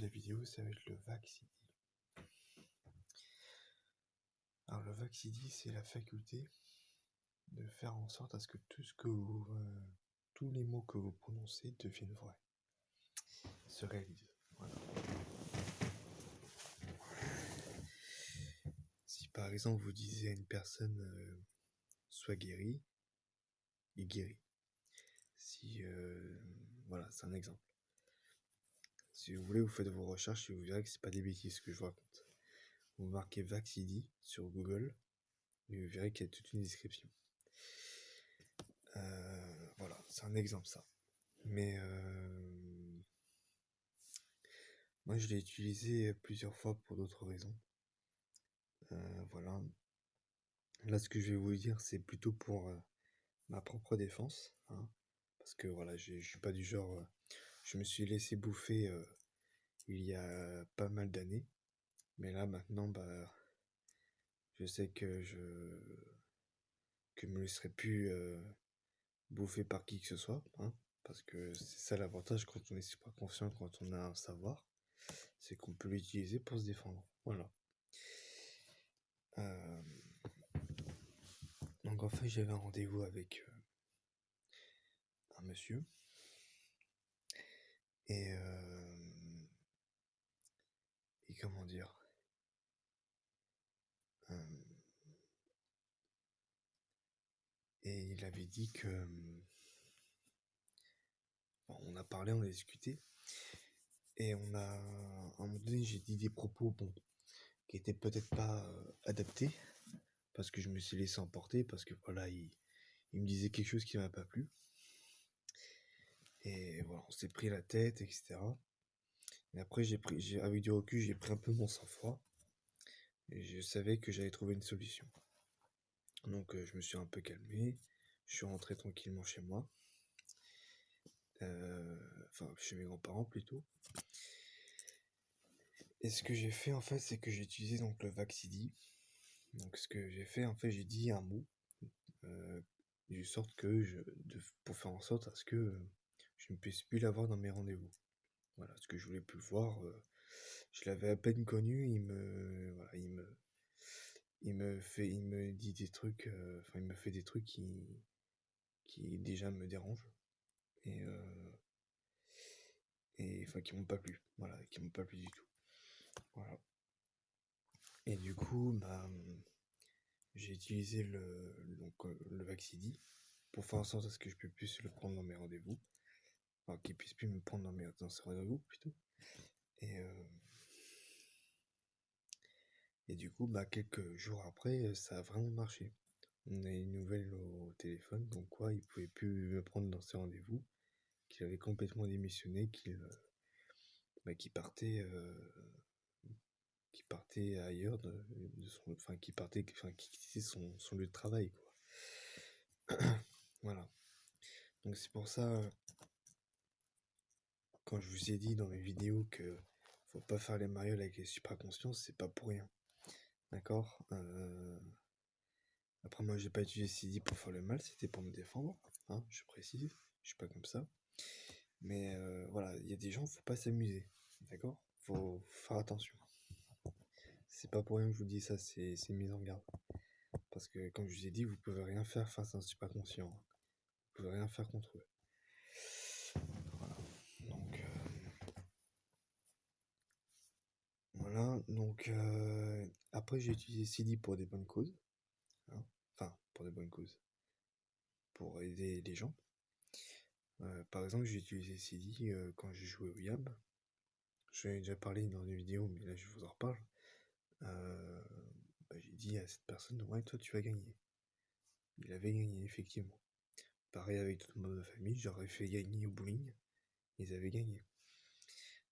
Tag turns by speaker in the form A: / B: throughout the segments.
A: la vidéo, ça va être le Vaxidi. Alors le Vaxidi, c'est la faculté de faire en sorte à ce que tous les mots que vous prononcez deviennent vrais, se réalisent. Voilà. Si par exemple vous disiez à une personne sois guéri, il guérit. Voilà, c'est un exemple. Si vous voulez, vous faites vos recherches et vous verrez que c'est pas des bêtises que je vous raconte. Vous marquez Vaxidi sur Google et vous verrez qu'il y a toute une description. Voilà, c'est un exemple ça. Mais moi je l'ai utilisé plusieurs fois pour d'autres raisons. Voilà. Là ce que je vais vous dire c'est plutôt pour ma propre défense. Hein, parce que voilà, je suis pas du genre... je me suis laissé bouffer il y a pas mal d'années. Mais là maintenant, je sais que je me laisserai plus bouffer par qui que ce soit. Hein, parce que c'est ça l'avantage quand on est super confiant, quand on a un savoir. C'est qu'on peut l'utiliser pour se défendre. Voilà. Donc en fait j'avais un rendez-vous avec un monsieur et comment dire et il avait dit que on a parlé, on a discuté et on a à un moment donné j'ai dit des propos qui étaient peut-être pas adaptés parce que je me suis laissé emporter parce que voilà il me disait quelque chose qui m'a pas plu et voilà on s'est pris la tête etc. Et après avec du recul j'ai pris un peu mon sang-froid et je savais que j'allais trouver une solution. Donc je me suis un peu calmé, je suis rentré tranquillement chez moi, enfin chez mes grands-parents plutôt. Et ce que j'ai fait en fait, c'est que j'ai utilisé donc le Vaxidi. Donc ce que j'ai fait en fait, j'ai dit un mot, de sorte que pour faire en sorte à ce que je ne puisse plus l'avoir dans mes rendez-vous. Voilà, ce que je voulais plus le voir, je l'avais à peine connu, il me dit des trucs, il me fait des trucs qui déjà me dérangent et enfin qui m'ont pas plu, voilà, qui m'ont pas plu du tout. Voilà. Et du coup, j'ai utilisé le Vaxidi pour faire en sorte à ce que je puisse le prendre dans mes rendez-vous, enfin qu'il puisse plus me prendre dans ses rendez-vous plutôt. Et du coup, quelques jours après, ça a vraiment marché. On a eu une nouvelle au téléphone, donc quoi, il pouvait plus me prendre dans ses rendez-vous, qu'il avait complètement démissionné, qu'il partait ailleurs qui quittait son lieu de travail, quoi. Voilà. Donc c'est pour ça, quand je vous ai dit dans mes vidéos que faut pas faire les marioles avec les supraconsciences, c'est pas pour rien. D'accord. Après moi j'ai pas utilisé CD pour faire le mal, c'était pour me défendre, hein, je précise, je suis pas comme ça. Mais voilà, il y a des gens, faut pas s'amuser, d'accord. Faut faire attention. C'est pas pour rien que je vous dis ça, c'est une mise en garde. Parce que comme je vous ai dit, vous pouvez rien faire face à un supraconscient. Vous pouvez rien faire contre eux. Voilà. Donc après j'ai utilisé CD pour des bonnes causes. Hein. Enfin, pour des bonnes causes. Pour aider les gens. Par exemple, j'ai utilisé CD quand j'ai joué au YAB. Je l'ai déjà parlé dans une vidéo, mais là je vous en reparle. J'ai dit à cette personne, ouais, toi tu vas gagner. Il avait gagné, effectivement. Pareil avec d'autres membres de famille, j'aurais fait gagner au bowling. Ils avaient gagné.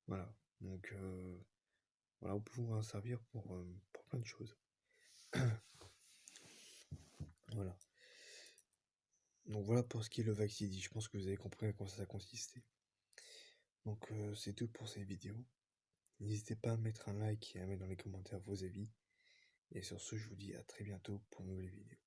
A: Voilà. Donc, voilà, vous pouvez en servir pour plein de choses. Voilà. Donc voilà pour ce qui est le Vaxidi. Je pense que vous avez compris à quoi ça consistait. Donc c'est tout pour cette vidéo. N'hésitez pas à mettre un like et à mettre dans les commentaires vos avis. Et sur ce, je vous dis à très bientôt pour une nouvelle vidéo.